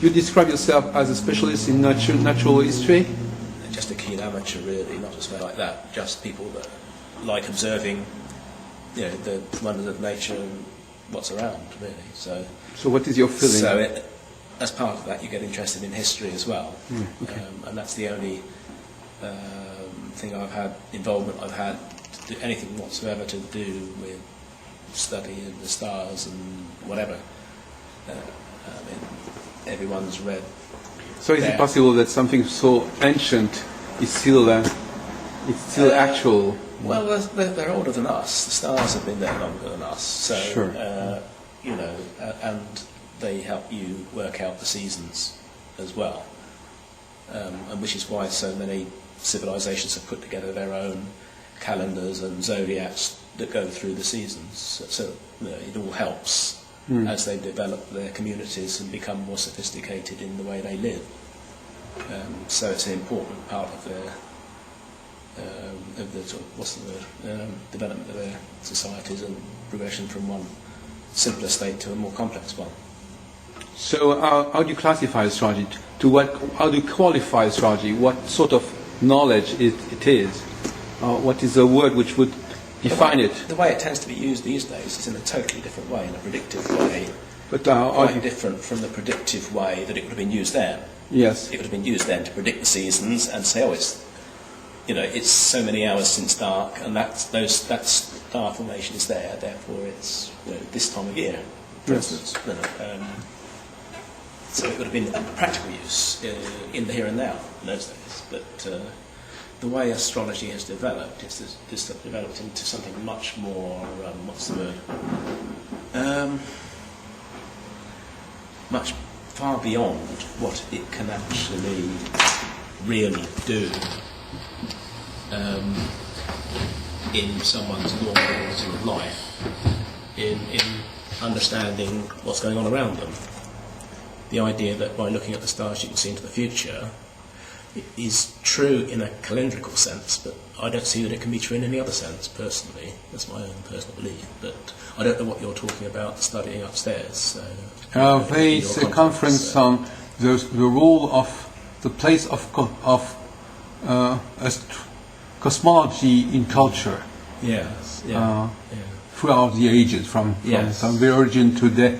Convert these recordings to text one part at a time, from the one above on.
You describe yourself as a specialist in natural history? Just a keen amateur, really, not just like that. Just people that like observing, the wonders of nature and what's around, really. So what is your feeling? So as part of that, you get interested in history as well, okay. And that's the only thing involvement I've had to do anything whatsoever to do with studying the stars and whatever. Everyone's read. So is it possible that something so ancient is still actual? Well, they're older than us. The stars have been there longer than us. So, sure. And they help you work out the seasons as well. And which is why so many civilizations have put together their own calendars and zodiacs that go through the seasons. So it all helps as they develop their communities and become more sophisticated in the way they live. So it's an important part of their development of their societies and progression from one simpler state to a more complex one. So how do you classify astrology? How do you qualify astrology? What sort of knowledge it is? What is the word which would define it? The way it tends to be used these days is in a totally different way, in a predictive way. But quite different from the predictive way that it would have been used then. Yes. It would have been used then to predict the seasons and say, it's so many hours since dark, and that star formation is there, therefore it's this time of year, for instance. So it would have been practical use in the here and now in those days. But the way astrology has developed is developed into something much more, much far beyond what it can actually really do in someone's normal sort of life, in understanding what's going on around them. The idea that by looking at the stars you can see into the future is true in a calendrical sense, but I don't see that it can be true in any other sense, personally. That's my own personal belief. But I don't know what you're talking about studying upstairs. So, there's a conference on the role of the place of cosmology in culture. Yes. Throughout the ages, from the origin to the,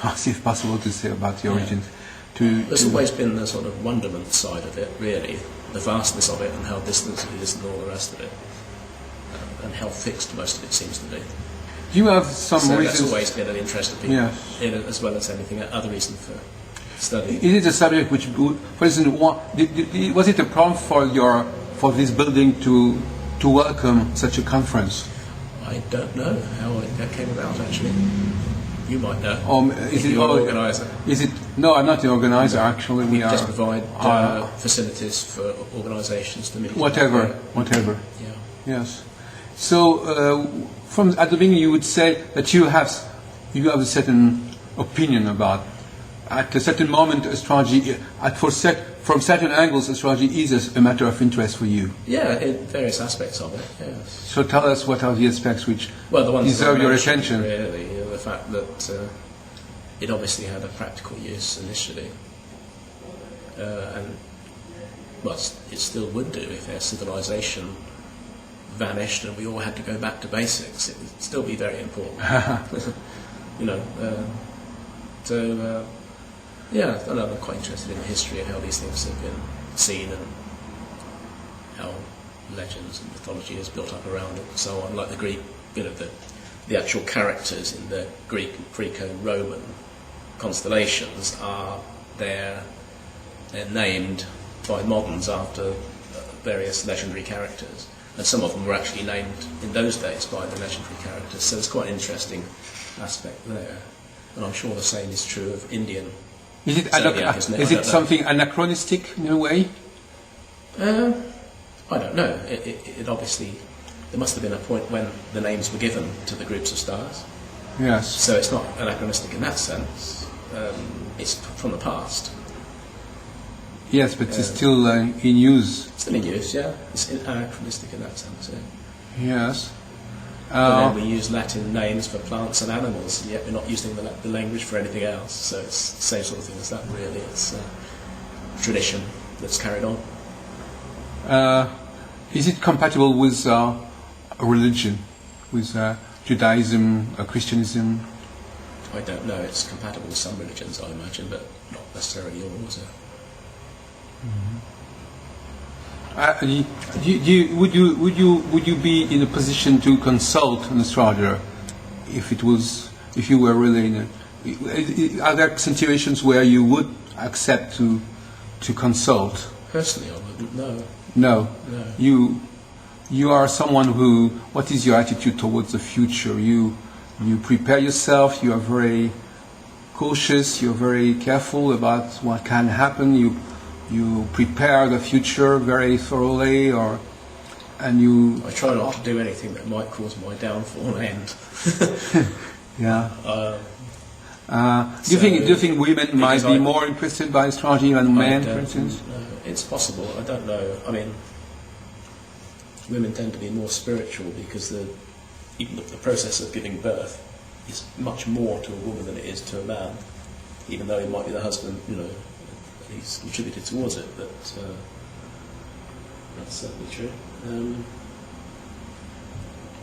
if possible to say about the origin. There's always been the sort of wonderment side of it, really, the vastness of it and how distant it is and all the rest of it, and how fixed most of it seems to be. Do you have some reasons? That's always been an interest of people, as well as anything other reason for studying. Is it a subject which, for instance, was it a problem for this building to welcome such a conference? I don't know how that came about, actually. You might know. Is it an organiser? No, I'm not the organiser. Actually, we just provide facilities for organisations to meet. Whatever. Yeah. Yes. So, from at the beginning, you would say that you have a certain opinion about. At a certain moment, astrology, from certain angles, astrology is a matter of interest for you. Yeah, in various aspects of it. Yes. So tell us what are the aspects which deserve your attention. Really, the fact that it obviously had a practical use initially, and it still would do if their civilization vanished and we all had to go back to basics. It would still be very important. I'm quite interested in the history of how these things have been seen and how legends and mythology is built up around it and so on. Like the Greek, the actual characters in the Greek and Greco-Roman constellations they're named by moderns after various legendary characters, and some of them were actually named in those days by the legendary characters. So there's quite an interesting aspect there, and I'm sure the same is true of Indian. Is it something anachronistic in a way? I don't know. It obviously, there must have been a point when the names were given to the groups of stars. Yes. So it's not anachronistic in that sense. It's from the past. Yes, but it's still in use. Still in use, yeah. It's anachronistic in that sense, yeah. Yes. But then we use Latin names for plants and animals, and yet we're not using the language for anything else. So it's the same sort of thing as that, really. It's tradition that's carried on. Is it compatible with a religion, with Judaism, Christianism? I don't know. It's compatible with some religions, I imagine, but not necessarily all. So. Would you be in a position to consult an astrologer if you were really in a, are there situations where you would accept to consult? Personally, I wouldn't. No. No. No. You are someone who. What is your attitude towards the future? You prepare yourself. You are very cautious. You're very careful about what can happen. You prepare the future very thoroughly, and you. I try not to do anything that might cause my downfall and end. Yeah. Do you think women might be more interested by astrology than men, for instance? It's possible. I don't know. I mean, women tend to be more spiritual because even the process of giving birth is much more to a woman than it is to a man, even though he might be the husband, he's contributed towards it, but that's certainly true.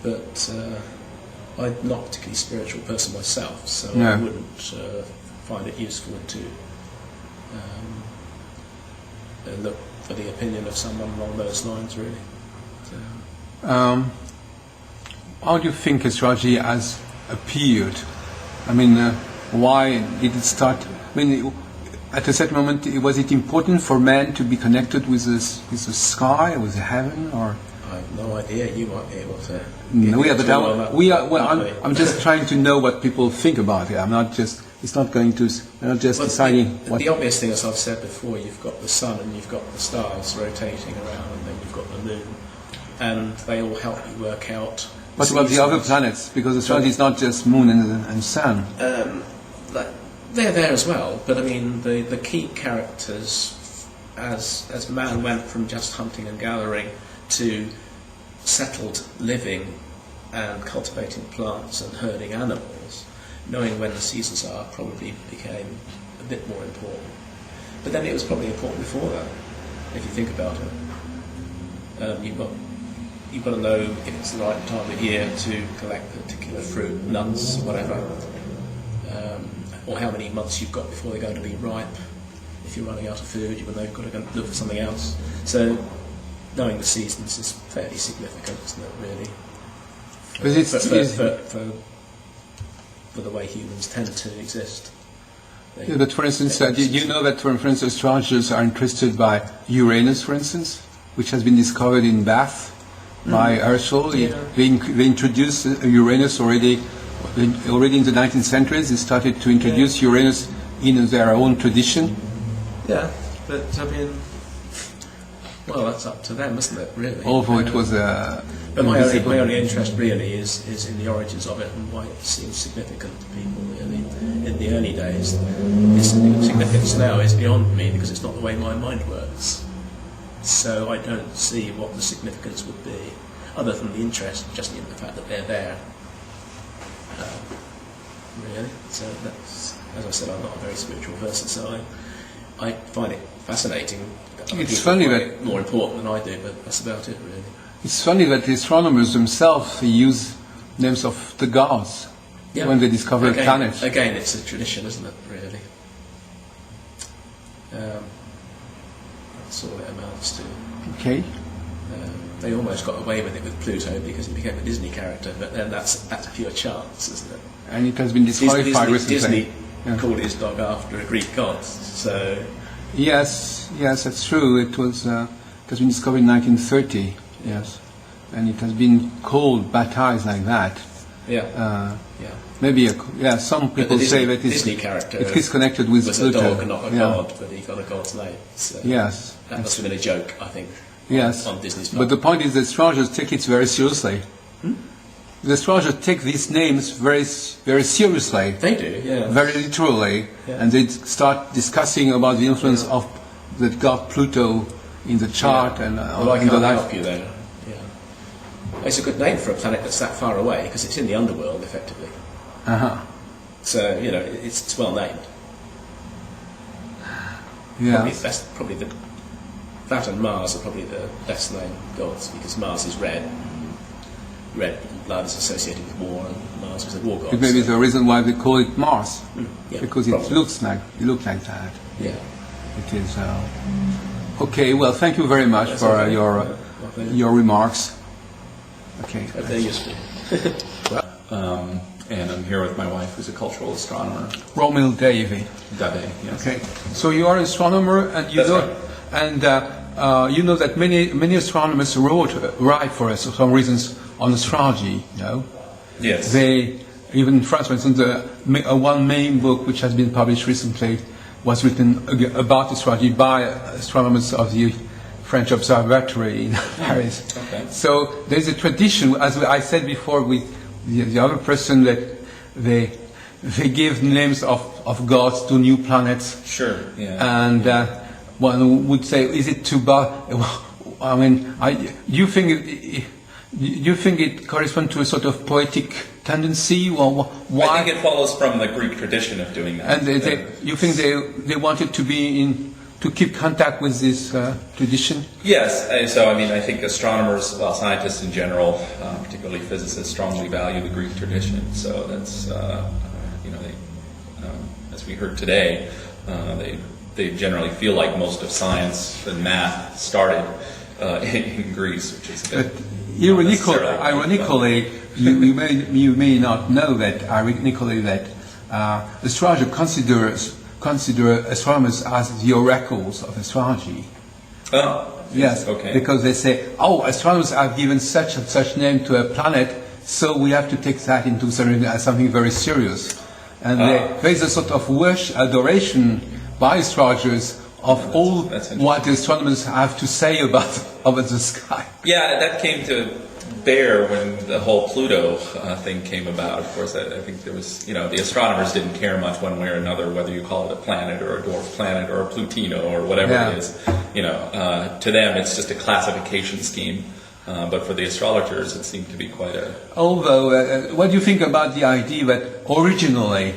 But I'm not a particularly spiritual person myself, so I wouldn't find it useful to look for the opinion of someone along those lines, really. So. How do you think astrology has appeared? I mean, why did it start? I mean, at a certain moment, was it important for men to be connected with the sky, with the heaven, or? I have no idea. You might be able to. No, yeah, but I'm just trying to know what people think about it. I'm not just. It's not going to. I'm not just deciding. The obvious thing, as I've said before, you've got the sun and you've got the stars rotating around, and then you've got the moon, and they all help you work out. What about the other planets? Because astrology is not just moon and sun. They're there as well, but I mean the key characters, as man went from just hunting and gathering to settled living and cultivating plants and herding animals, knowing when the seasons are probably became a bit more important. But then it was probably important before that, if you think about it. You've got to know if it's the right time of year to collect particular fruit, nuts, whatever. Or how many months you've got before they're going to be ripe. If you're running out of food, you've got to go look for something else. So knowing the seasons is fairly significant, isn't it, really? For the way humans tend to exist. Yeah, but for instance, did you know that, for instance, astrologers are interested by Uranus, for instance, which has been discovered in Bath by Herschel? Yeah. They introduced Uranus already in the 19th century. They started to introduce Uranus in their own tradition. Yeah, but I mean, well, that's up to them, isn't it, really? Although it was but my only interest really is in the origins of it and why it seems significant to people, really. In the early days, its significance now is beyond me because it's not the way my mind works. So I don't see what the significance would be, other than the interest, just in the fact that they're there. Really. So that's, as I said, I'm not a very spiritual person, so I find it fascinating. It's funny that more important than I do, but that's about it, really. It's funny that the astronomers themselves use names of the gods when they discover planets. Again, it's a tradition, isn't it, really? That's all it amounts to. Okay. They almost got away with it with Pluto because he became a Disney character, but then that's pure chance, isn't it? And it has been disqualified recently. Disney called his dog after a Greek god, so... Yes, that's true. It has been discovered in 1930, yes. And it has been called baptized like that. Yeah. Maybe, some people say that Disney character it is connected with Pluto. Was a dog, not a god, but he got a god's name. So yes. That must have been a joke, I think, on Disney's part. But the point is that astrologers take it very seriously. The astrologers take these names very, very seriously. They do, yeah. Very literally. Yeah. And they start discussing about the influence of the god Pluto in the chart and well, I can't help you there. Yeah. It's a good name for a planet that's that far away because it's in the underworld, effectively. So it's well named. Yeah. That and Mars are probably the best named gods because Mars is red. Red blood is associated with war, and Mars was a war god. Maybe the reason why they call it Mars, because probably. it looks like that. Yeah. It is. Okay. Well, thank you very much for your remarks. Okay. They're useful. And I'm here with my wife, who's a cultural astronomer. Romil Davey. Dave, yes. Okay. So you are an astronomer, and you know, and you know that many astronomers write for us for some reasons on astrology. You know. Yes. They even in France, for instance, one main book which has been published recently was written about astrology by astronomers of the French Observatory in Paris. Okay. So there's a tradition, as I said before, with the other person, that they give names of gods to new planets. Sure. Yeah. And one would say, is it too bad? I mean, you think it corresponds to a sort of poetic tendency, or why? I think it follows from the Greek tradition of doing that. And you think they wanted to keep contact with this tradition? Yes. So, I mean, I think astronomers, well, scientists in general, particularly physicists, strongly value the Greek tradition. So that's, as we heard today, they generally feel like most of science and math started in Greece, which is a bit ironically, you may not know that ironically that astrology consider astronomers as the oracles of astrology. Oh, yes. Okay. Because they say, astronomers have given such and such name to a planet, so we have to take that into something very serious. And there's a sort of adoration by astrologers of all what astronomers have to say about the sky. Yeah, that came to bear when the whole Pluto thing came about. Of course, I think there was, the astronomers didn't care much one way or another whether you call it a planet or a dwarf planet or a Plutino or whatever it is. To them it's just a classification scheme. But for the astrologers, it seemed to be quite a... Although, what do you think about the idea that originally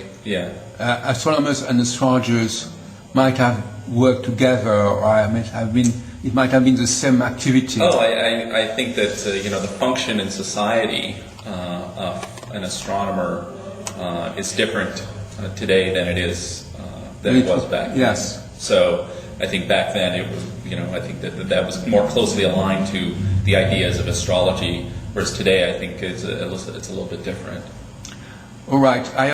astronomers and astrologers might have worked together, or it might have been the same activity? Oh, I think that the function in society of an astronomer is different today than it was back then. Yes. So I think back then it was, I think that was more closely aligned to the ideas of astrology, whereas today I think it's a little bit different. All right.